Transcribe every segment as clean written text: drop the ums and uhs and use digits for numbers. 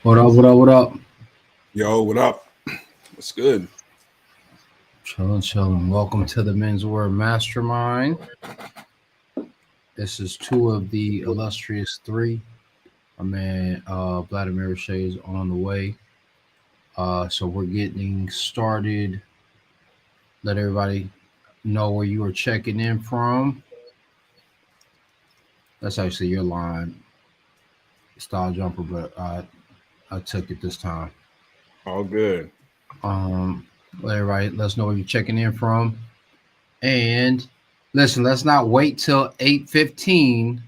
What up, what up, what up? Yo, what up? What's good? Chilling, chilling. Welcome to the Menswear Mastermind. This is two of the illustrious three. My man Vladimir Shea is on the way. So we're getting started. Let everybody know where you are checking in from. That's actually your line, style jumper, but I took it this time. All good. Um, Let everybody let's know where you're checking in from. And listen, let's not wait till 8:15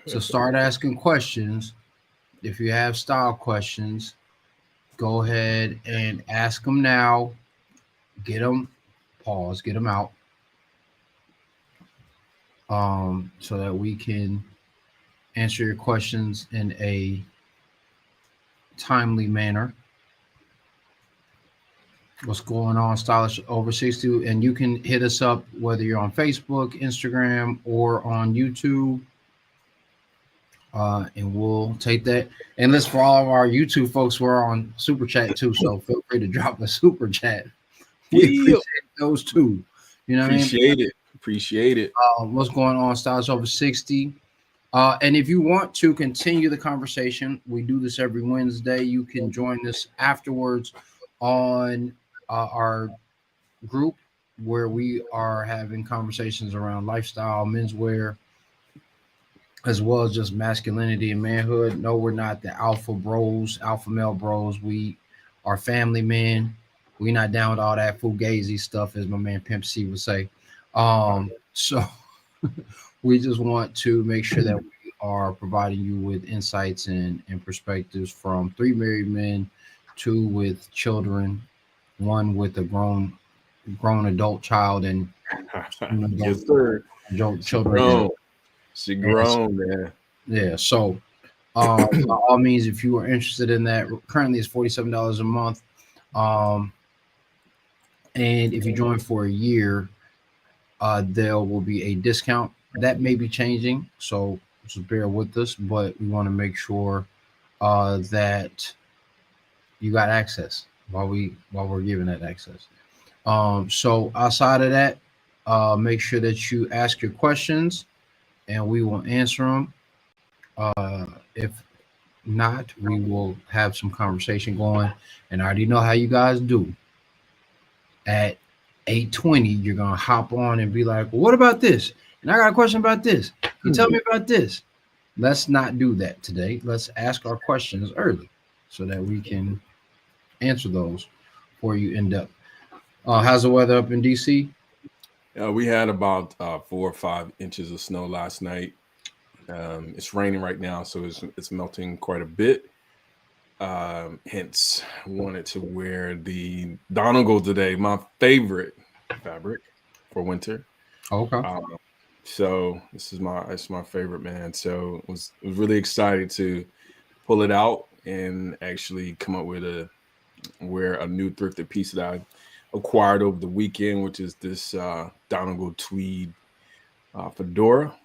to start asking questions. If you have style questions, go ahead and ask them now. Get them, pause, get them out, so that we can answer your questions in a timely manner. What's going on, Stylish Over 60? And you can hit us up whether you're on Facebook, Instagram, or on YouTube. And we'll take that. And listen, for all of our YouTube folks, we're on Super Chat too. So feel free to drop a Super Chat. We Yeah, appreciate those too. You know what I mean? appreciate it. Appreciate it. What's going on, Styles Over 60? And if you want to continue the conversation, we do this every Wednesday. You can join us afterwards on our group where we are having conversations around lifestyle, menswear, as well as just masculinity and manhood. No, we're not the alpha bros, alpha male bros. We are family men. We not down with all that fugazi stuff, as my man Pimp C would say. So we just want to make sure that we are providing you with insights and perspectives from three married men, two with children, one with a grown adult child, and two adult, Yes, sir. adult She children. grown. She And grown, man. yeah, so by all means, if you are interested in that, currently it's $47 a month. Um, and if you join for a year, there will be a discount that may be changing. So just bear with us, but we want to make sure that you got access while we're giving that access. So outside of that, make sure that you ask your questions and we will answer them. If not, we will have some conversation going. And I already know how you guys do. At 8:20, you're gonna hop on and be like, well, "What about this?" And I got a question about this. Can you tell me about this? Let's not do that today. Let's ask our questions early so that we can answer those for you in depth. How's the weather up in DC? We had about 4 or 5 inches of snow last night. It's raining right now, so it's melting quite a bit. Hence, wanted to wear the Donegal today, my favorite fabric for winter. Okay. Um, so it's my favorite, man. So was really excited to pull it out and actually come up with a wear a new thrifted piece that I acquired over the weekend, which is this Donegal tweed fedora.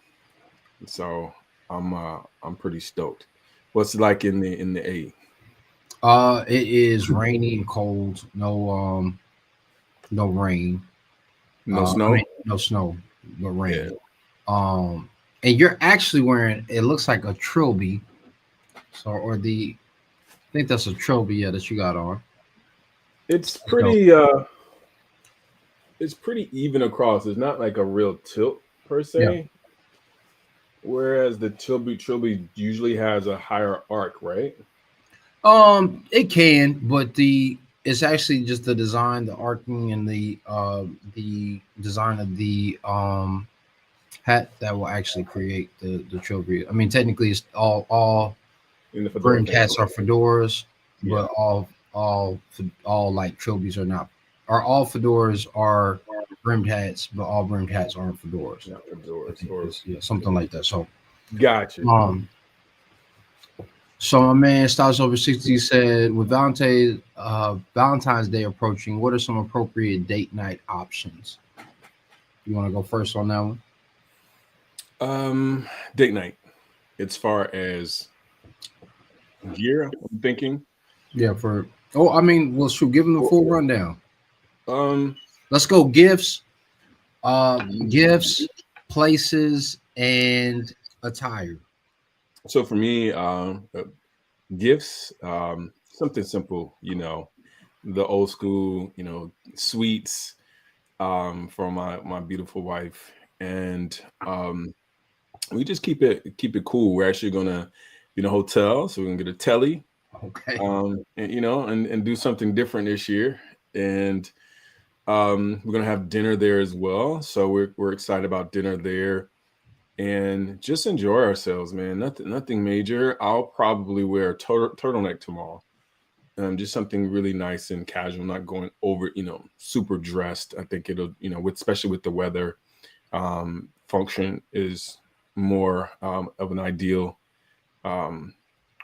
So I'm pretty stoked. What's it like in the A? It is rainy and cold. No rain. No I mean, snow? no snow, but Yeah. rain. Um, and you're actually wearing. It looks like a trilby. So, or the I think that's a trilby. Yeah, that you got on. It's That's dope. pretty even across. It's not like a real tilt per Yeah. se. Whereas the trilby usually has a higher arc, right? It can, but the it's actually just the design, the arcing, and the design of the hat that will actually create the trilby. I mean, technically, it's all In the fedora brimmed case. hats are fedoras, Yeah. but all like trilbies are not. Or all fedoras are brimmed hats, but all brimmed hats aren't fedoras. Not I fedoras think or it's yeah, something like that. So gotcha. um so my man Styles Over 60 said with Valentine's Day approaching, what are some appropriate date night options? You want to go first on that one? Date night. As far as gear, I'm thinking. Yeah, for I mean, well, shoot, give them the full rundown. Um, Let's go gifts, places, and attire. so for me, gifts, something simple, the old school, sweets, for my beautiful wife, and we just keep it cool. We're actually gonna be in a hotel, so we're gonna get a telly, Okay. and and do something different this year, and we're gonna have dinner there as well. So we're excited about dinner there, and just enjoy ourselves, man. Nothing major. I'll probably wear a turtleneck tomorrow. Just something really nice and casual, not going over, super dressed. I think it'll, especially with the weather, function is more of an ideal um,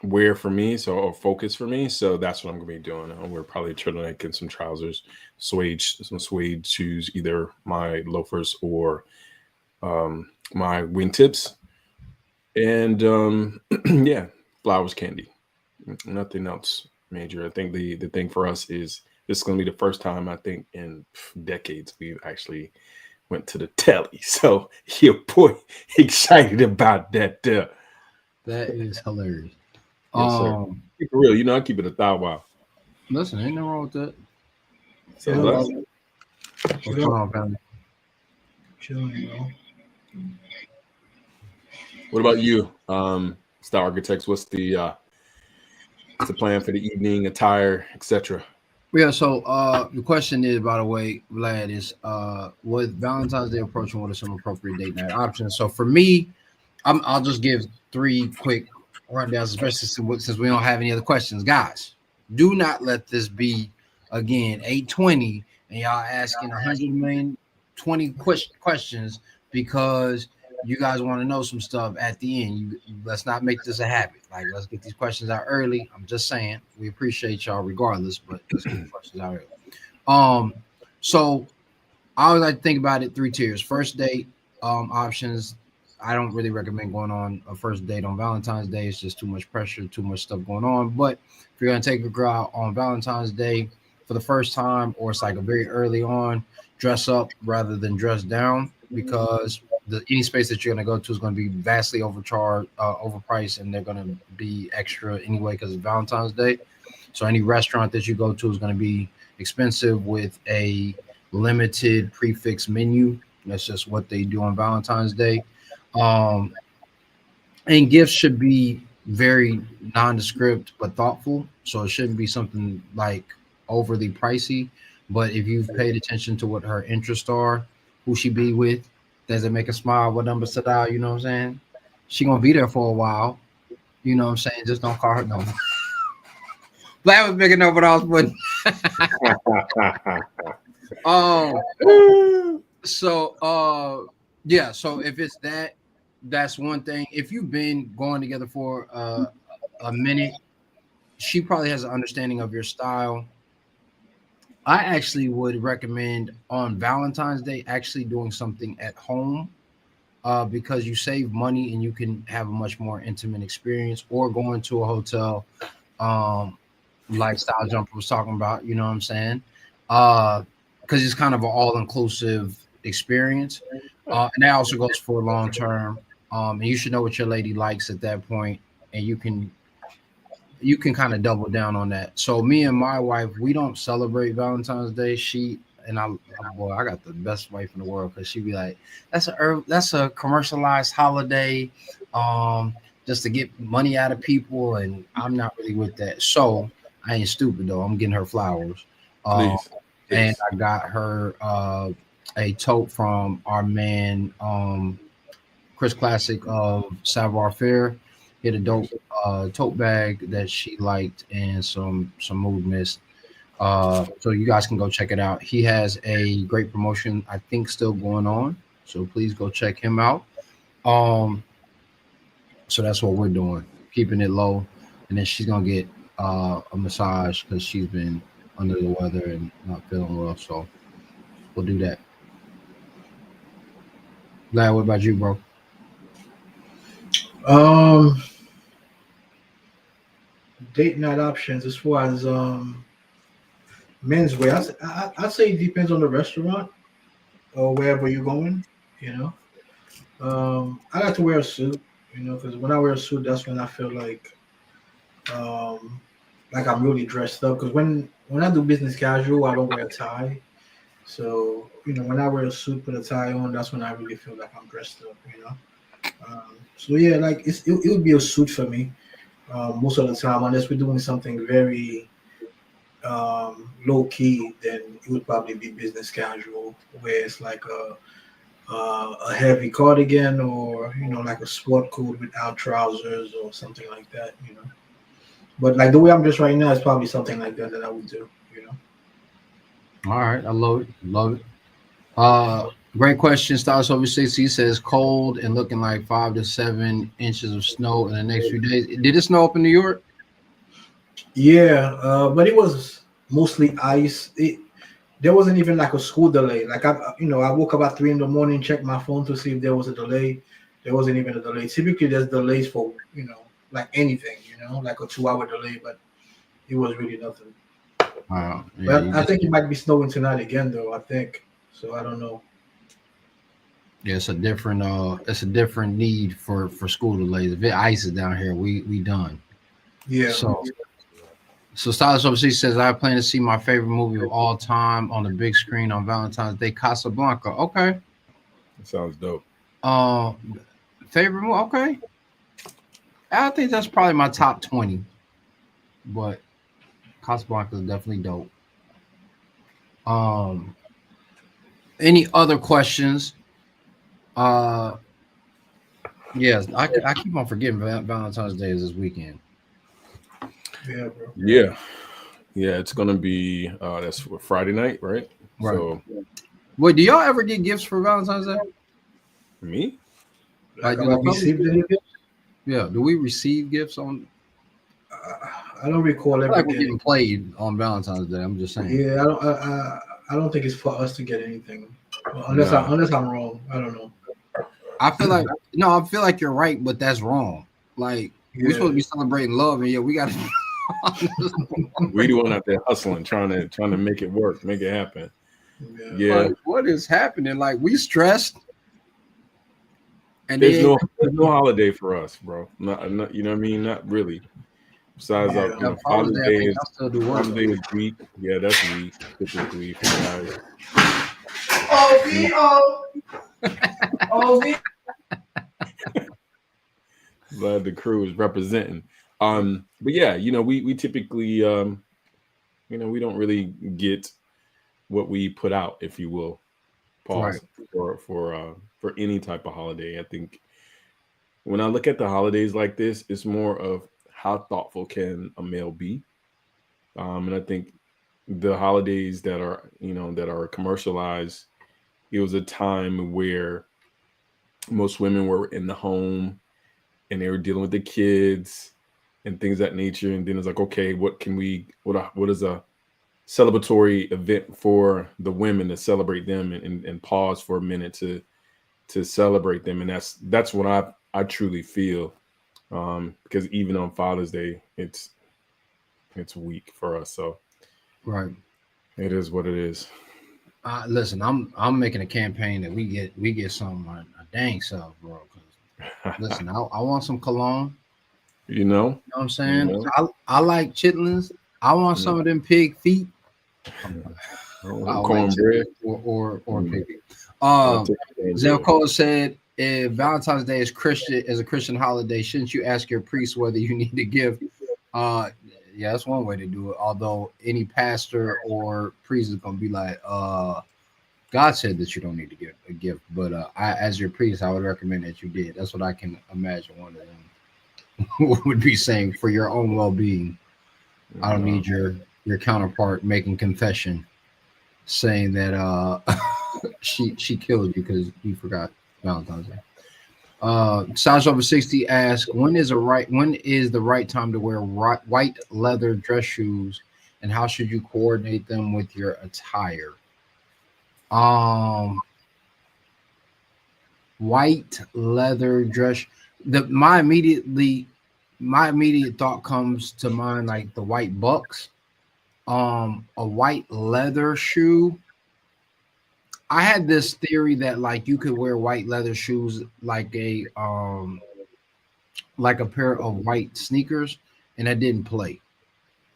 wear for me, so or focus for me. So that's what I'm gonna be doing. I'll wear probably a turtleneck and some trousers, some suede shoes, either my loafers or my wingtips, and yeah, flowers, candy. Nothing else major. I think the thing for us is this is going to be the first time I think in decades we've actually went to the telly. So your boy excited about that. That is hilarious. Yes, sir. Um, Keep it real. I keep it a thou wow. Listen, ain't nothing wrong with that. So Chill, bless. What's chill, going on, family? chill, you know. What about you, Star Architects? What's the plan for the evening attire, etc.? Yeah, so the question is, by the way, Vlad, is with Valentine's Day approaching, what are some appropriate date night options? So for me, I'll just give three quick rundowns, especially since we don't have any other questions. Guys, do not let this be again 8:20 and y'all asking 100 million 20 questions because you guys want to know some stuff at the end. Let's not make this a habit. Like, let's get these questions out early. I'm just saying we appreciate y'all regardless, but let's get the questions out early. Um, so I always like to think about it three tiers. First date options. I don't really recommend going on a first date on Valentine's Day. It's just too much pressure, too much stuff going on. But if you're gonna take a girl out on Valentine's Day for the first time, or it's like a very early on, dress up rather than dress down because any space that you're gonna go to is gonna be vastly overcharged, overpriced, and they're gonna be extra anyway because it's Valentine's Day. So any restaurant that you go to is gonna be expensive with a limited prefix menu. That's just what they do on Valentine's Day. Um, and gifts should be very nondescript but thoughtful. So it shouldn't be something like overly pricey. But if you've paid attention to what her interests are, who she be with, does it make her smile? What number sit out? You know what I'm saying? She gonna be there for a while. You know what I'm saying? Just don't call her no. That was big enough what I was putting. Oh, yeah, so if it's that, that's one thing. If you've been going together for a minute, she probably has an understanding of your style. I actually would recommend on Valentine's Day actually doing something at home, because you save money and you can have a much more intimate experience, or going to a hotel, um like Style Jumper was talking about, you know what I'm saying? Because it's kind of an all-inclusive experience. And that also goes for long term. And you should know what your lady likes at that point, and you can kind of double down on that. So me and my wife, we don't celebrate Valentine's Day. She and boy, I got the best wife in the world because she be like, that's a commercialized holiday, um, just to get money out of people, and I'm not really with that. So I ain't stupid though. I'm getting her flowers, um, Please, and please. I got her a tote from our man Chris Classic of Savoir Faire. He had a dope tote bag that she liked and some mood mist. So you guys can go check it out. He has a great promotion, I think, still going on. So please go check him out. Um, so that's what we're doing, keeping it low, and then she's gonna get a massage because she's been under the weather and not feeling well. So we'll do that. Glad. What about you, bro? Um, date night options as far as menswear. I'd say it depends on the restaurant or wherever you're going. You know, I like to wear a suit. You know, because when I wear a suit, that's when I feel um, like I'm really dressed up. Because when I do business casual, I don't wear a tie. So you know, when I wear a suit with a tie on, that's when I really feel like I'm dressed up. You know. So yeah, like it would be a suit for me most of the time, unless we're doing something very low key, then it would probably be business casual, where it's like a heavy cardigan or you know like a sport coat without trousers or something like that. You know, but like the way I'm dressed right now is probably something like that that I would do. You know. All right, I love it. Love it. Great question. Styles over 60 says cold and looking like 5 to 7 inches of snow in the next few days. Did it snow up in New York? Yeah, but it was mostly ice. There wasn't even like a school delay. Like you know, I woke up at 3 in the morning, checked my phone to see if there was a delay. There wasn't even a delay. Typically, there's delays for you know, like anything, you know, like a 2 hour delay, but it was really nothing. Wow. Yeah, But you I just think it might be snowing tonight again, though. I think so. I don't know. yeah, it's a different need for school delays. If it ices down here, we done. Yeah, So Stylish overseas says I plan to see my favorite movie of all time on the big screen on Valentine's Day, Casablanca. Okay. That sounds dope. Uh, favorite movie. Okay. I think that's probably my top 20, but Casablanca is definitely dope. Um, any other questions? Uh, yes, I keep on forgetting Valentine's Day is this weekend. yeah, bro. Yeah, yeah. It's gonna be that's Friday night, right? Right. So Wait, do y'all ever get gifts for Valentine's Day? me, Like, Like, do have I the fellas received get any? gifts? Yeah. Do we receive gifts on? I don't recall I feel ever like we're getting. getting played on Valentine's Day. I'm just saying. Yeah, I don't think it's for us to get anything, nah. unless I'm wrong. I don't know. I feel like no, I feel like you're right, but that's wrong. Like we're supposed Yeah, to be celebrating love, and yeah, we got to. We the one out there hustling, trying to make it work, make it happen. yeah. Yeah, Like, what is happening? Like we stressed, and there's then no holiday for us, bro. Not you know what I mean. Not really. Besides, Yeah. Father's Day, I think I still do work. Father's Day is weak. Yeah, that's weak typically for guys. Glad the crew is representing. But yeah, we typically we don't really get what we put out, if you will. Right. Pause for any type of holiday. I think when I look at the holidays like this, it's more of how thoughtful can a male be. And I think the holidays that are commercialized, it was a time where most women were in the home and they were dealing with the kids and things of that nature. And then it's like, okay, what is a celebratory event for the women to celebrate them and pause for a minute to celebrate them. And that's what I truly feel. Because even on Father's Day, it's weak for us. So Right. it is what it is. Listen, I'm making a campaign that we get some a dang self, bro. 'Cause listen, I want some cologne. you know, You know what I'm you saying? know. I like chitlins. I want some of them pig feet. I like Cornbread. chitlins or Mm, pig feet. I'll Um, take cornbread. Zelko said, if Valentine's Day is a Christian holiday, shouldn't you ask your priest whether you need a gift? Uh, yeah, that's one way to do it. Although any pastor or priest is gonna be like, God said that you don't need to give a gift, but as your priest, I would recommend that you did. That's what I can imagine one of them would be saying for your own well-being. I don't No. need your counterpart making confession, saying that she killed you because you forgot Valentine's Day. Saj over 60 asks, when is the right time to wear white leather dress shoes, and how should you coordinate them with your attire? Um, White leather dress. My immediately my immediate thought comes to mind like the white bucks. A white leather shoe. I had this theory that like you could wear white leather shoes like a pair of white sneakers, and that didn't play.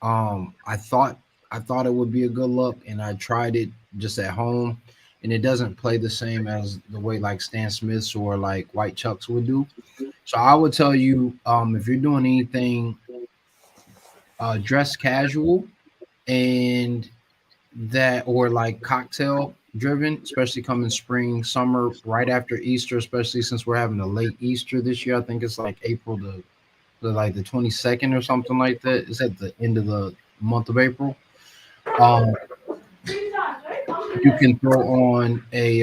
I thought it would be a good look, and I tried it just at home, and it doesn't play the same as the way like Stan Smiths or like white chucks would do. So I would tell you, if you're doing anything dress casual and that or like cocktail driven, especially coming spring, summer, right after Easter, especially since we're having a late Easter this year. I think it's like April like the 22nd or something like that. It's at the end of the month of April. Um, you can throw on a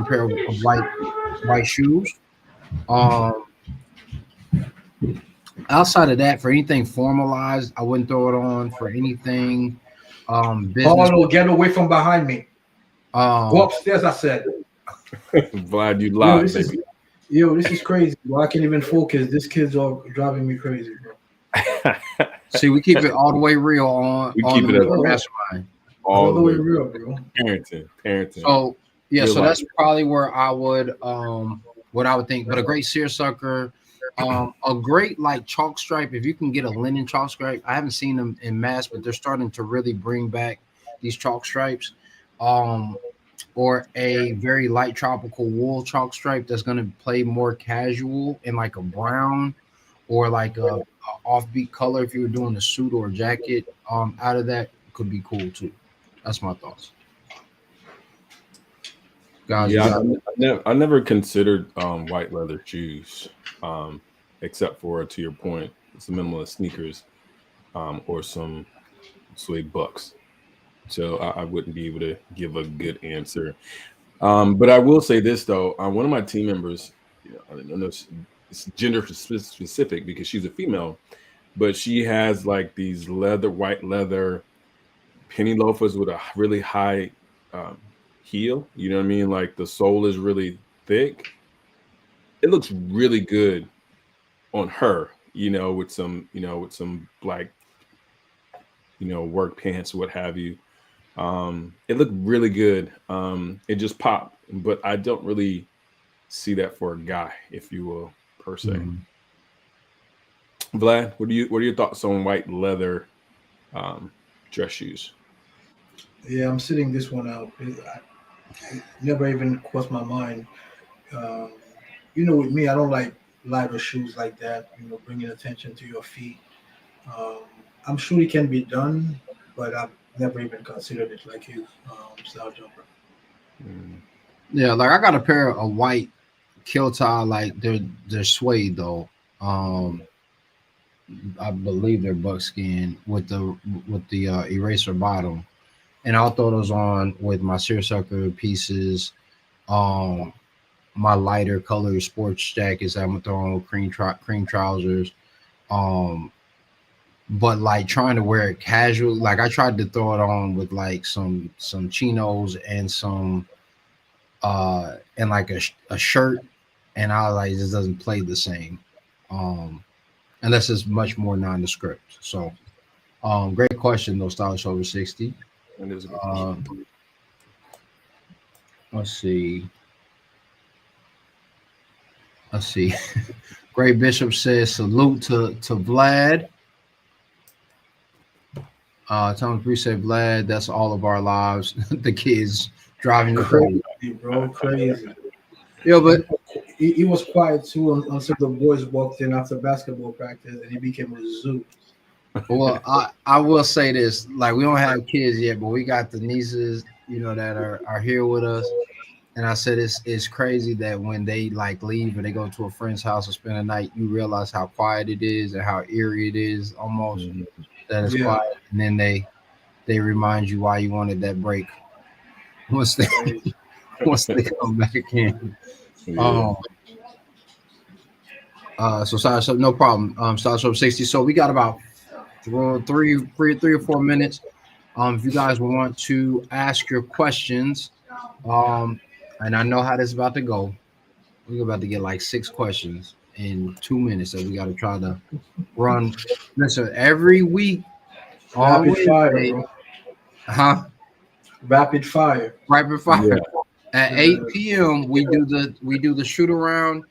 pair of white shoes. Um, Outside of that, for anything formalized, I wouldn't throw it on for anything business. Paulo, get away from behind me. Go Um, upstairs, I said. Glad you Yo, lied, this is baby. this is crazy. Bro. I can't even focus. This kid's all driving me crazy, bro. See, we keep it all the way real on We on keep the it up. Menswear Mastermind. All the way real, bro. Parenting. So yeah, Real so life. that's probably where I would what I would think. But a great seersucker, a great like chalk stripe. If you can get a linen chalk stripe, I haven't seen them in mass, but they're starting to really bring back these chalk stripes. Um, or a very light tropical wool chalk stripe that's going to play more casual in like a brown or like a offbeat color. If you were doing a suit or a jacket, out of that could be cool too. That's my thoughts. Guys, you Yeah, got I never considered white leather shoes, except for, to your point, some minimalist sneakers, or some suede bucks. So I wouldn't be able to give a good answer. But I will say this though, one of my team members, I don't know, if it's gender specific because she's a female, but she has like these white leather penny loafers with a really high um, heel. You know what I mean? Like the sole is really thick. It looks really good on her. With some black, work pants, what have you. It looked really good. It just popped, but I don't really see that for a guy, if you will, per se. Mhm. Vlad, what are your thoughts on white leather dress shoes? Yeah, I'm sitting this one out. It never even crossed my mind. Um, with me, I don't like lighter shoes like that. Bringing attention to your feet. Um, I'm sure it can be done, but I've never even considered it like you, style jumper. Mm. Yeah, like I got a pair of white kill tie, like they're suede though. Um, I believe they're buckskin with the eraser bottom, and I'll throw those on with my seersucker pieces. Um, my lighter color sports jackets I'm gonna throw on with cream trousers. Um, but like trying to wear it casual, like I tried to throw it on with like some chinos and some and like a shirt, and I was like this doesn't play the same. Um, unless it's much more nondescript. So great question though, Stylish over 60. And there's a good Uh, question. let's see. Let's see. Great Bishop says salute to Vlad. Tell him appreciate Vlad. That's all of our lives. The kids driving the car. Crazy, bro, crazy. Yeah, but He was quiet too until the boys walked in after basketball practice, and he became a zoo. well, I will say this: like we don't have kids yet, but we got the nieces, that are here with us. And I said it's crazy that when they like leave and they go to a friend's house or spend a night, you realize how quiet it is and how eerie it is almost Mhm. that it's Yeah. quiet. And then they remind you why you wanted that break once they Crazy. once they come back in. Yeah. So Sasha, no problem. Sasha 60. So we got about three or 4 minutes. If you guys want to ask your questions, and I know how this is about to go. We're about to get like 6 questions. in 2 minutes that we got to try to run. Listen, every week on Rapid fire, Wednesday, bro. huh? Rapid fire. Right before Yeah. at 8 p.m. we do the shoot around.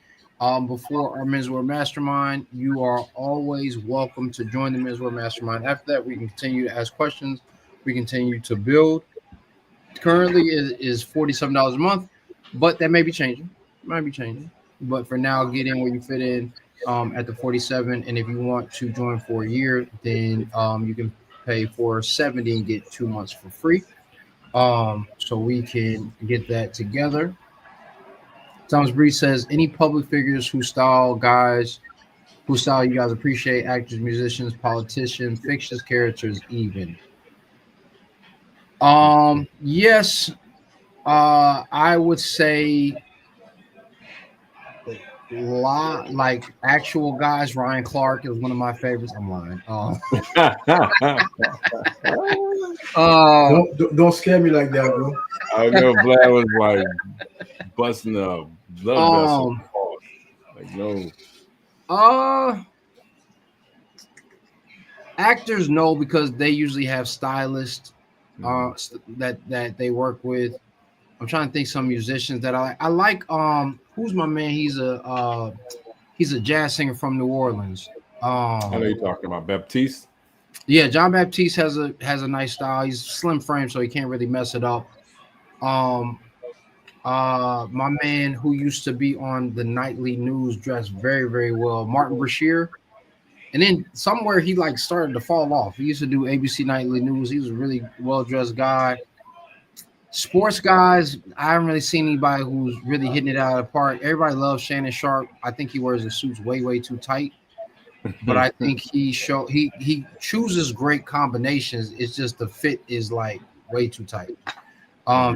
Before our Menswear Mastermind, you are always welcome to join the Menswear Mastermind. After that, we can continue to ask questions. We continue to build. Currently is $47 a month, but that may be changing. Might be changing. But for now, get in where you fit in at the 47. And if you want to join for a year, then you can pay for 70 and get 2 months for free. So we can get that together. Thomas Breeze says any public figures whose style you guys appreciate, actors, musicians, politicians, fictions, characters, even. Yes, I would say like actual guys. Ryan Clark is one of my favorites. I'm lying. Don't scare me like that, bro. I know Vlad was like busting a blood vessel. Like, no. uh, Actors no, because they usually have stylists that they work with. I'm trying to think some musicians that I like. I like who's my man? He's a jazz singer from New Orleans. I know you're talking about Baptiste. Yeah, John Baptiste has a nice style. He's slim frame, so he can't really mess it up. Um, my man who used to be on the nightly news dressed very, very well, Martin Brashear. And then somewhere he like started to fall off. He used to do ABC Nightly News. He was a really well dressed guy. Sports guys, I haven't really seen anybody who's really hitting it out of the park. Everybody loves Shannon Sharp. I think he wears the suits way, way too tight. But I think he chooses great combinations. It's just the fit is like way too tight.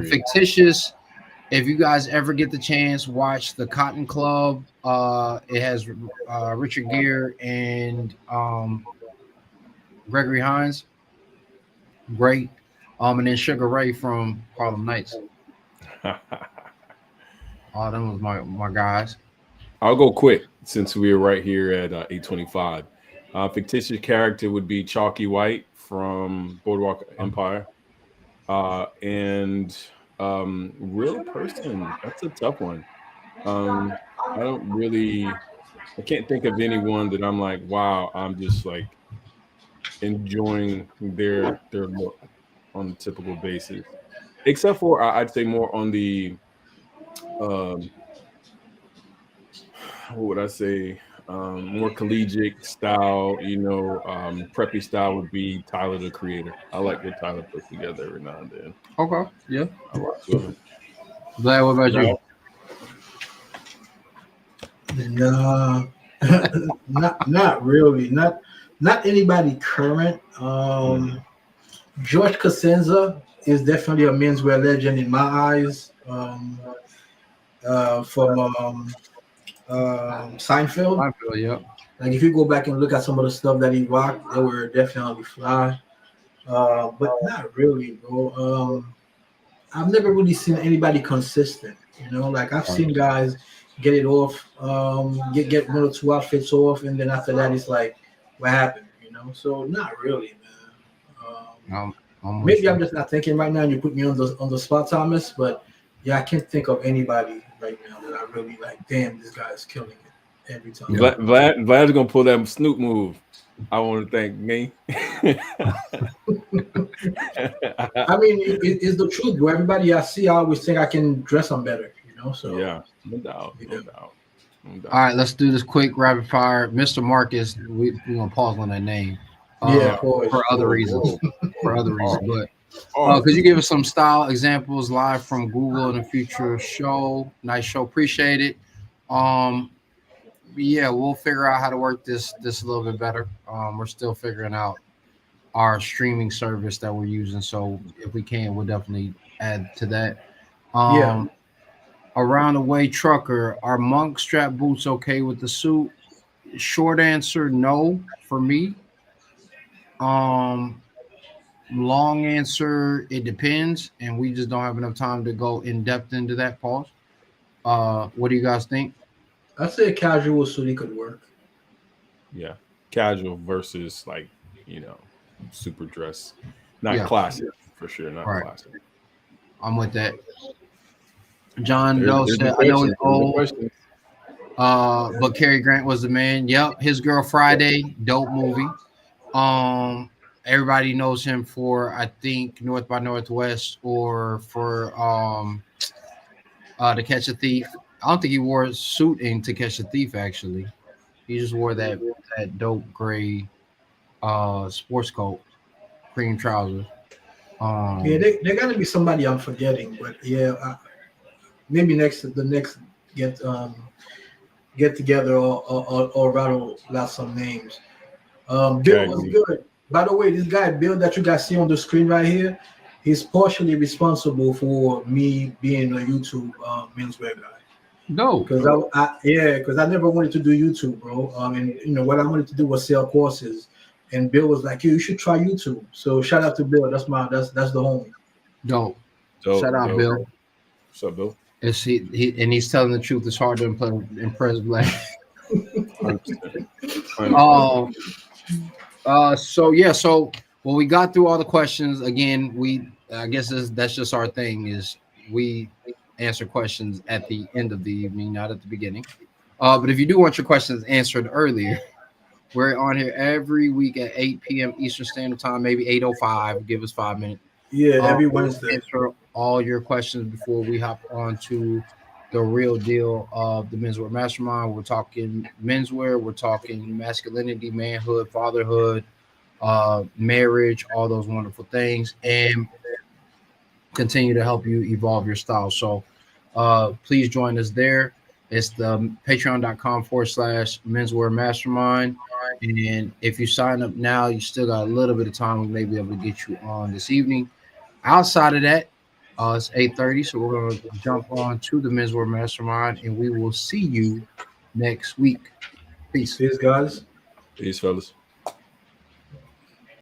Fictitious. If you guys ever get the chance, watch the Cotton Club. It has Richard Gere and Gregory Hines. Great. And then Sugar Ray from Harlem Nights. Oh, them was my guys. I'll go quick since we were right here at 8:25. Fictitious character would be Chalky White from Boardwalk Empire. And real person, that's a tough one. I can't think of anyone that I'm like, wow, I'm just like enjoying their look on a typical basis. Except for I'd say more on the what would I say? More collegiate style, preppy style would be Tyler the Creator. I like what Tyler puts together every now and then. Okay. Yeah. I rock with him. Vlad, what about you? No, not really. Not anybody current. George Costanza is definitely a menswear legend in my eyes. From Seinfeld. Yeah. Like if you go back and look at some of the stuff that he rocked, they were definitely fly. But not really, bro. I've never really seen anybody consistent. Like I've seen guys get it off, get one or two outfits off, and then after that, it's like, what happened? So not really, man. Maybe I'm just not thinking right now, and you put me on the spot, Thomas. But yeah, I can't think of anybody right now that I really like. Damn, this guy is killing it every time. Vlad's gonna pull that Snoop move. I want to thank me. I mean, it's the truth, bro. Everybody I see, I always think I can dress them better, So yeah, no doubt. All right, let's do this quick rapid fire. Mr. Marcus, we're gonna pause on that name. For other reasons. But could you give us some style examples live from Google in a future show? Nice show, appreciate it. Yeah, we'll figure out how to work this a little bit better. We're still figuring out our streaming service that we're using, so if we can, we'll definitely add to that. Around the way trucker, are monk strap boots okay with the suit? Short answer, no for me. Long answer, it depends, and we just don't have enough time to go in depth into that. Pause. What do you guys think? I'd say a casual suit could work. Yeah, casual versus like super dress, not Yeah, classic for sure, not right. classic. I'm with that. John Doe There's the said, I know question. it's There's the old, question. but Cary Grant was the man. Yep, His Girl Friday, dope movie. Um, Everybody knows him for I think North by Northwest or for To Catch a Thief. I don't think he wore a suit in To Catch a Thief actually. He just wore that dope gray sports coat, cream trousers. Yeah, Um, there gotta be somebody I'm forgetting, but yeah, maybe the next get get together or rattle out some names. Bill was Cagney. good. By the way, this guy Bill that you guys see on the screen right here, he's partially responsible for me being a YouTube menswear guy. dope. Because because I never wanted to do YouTube, bro. And what I wanted to do was sell courses, and Bill was like, "Yo, you should try YouTube." So shout out to Bill. That's the homie. Dope. Shout Dope, out, dope. Bill. What's up, Bill? And he's telling the truth. It's hard to impress black. 100%. 100%. So yeah. So when we got through all the questions again, I guess that's just our thing is we answer questions at the end of the evening, not at the beginning. But if you do want your questions answered earlier, we're on here every week at 8 p.m. Eastern Standard Time, maybe 8:05. Give us 5 minutes. Yeah, every We'll Wednesday. answer all your questions before we hop on to the real deal of the Menswear Mastermind. We're talking menswear, we're talking masculinity, manhood, fatherhood, marriage, all those wonderful things, and continue to help you evolve your style. So please join us there. It's the patreon.com/menswear mastermind. And if you sign up now, you still got a little bit of time. We may be able to get you on this evening. Outside of that, it's 8:30, so we're going to jump on to the Menswear Mastermind, and we will see you next week. Peace. Peace, guys. Peace, fellas.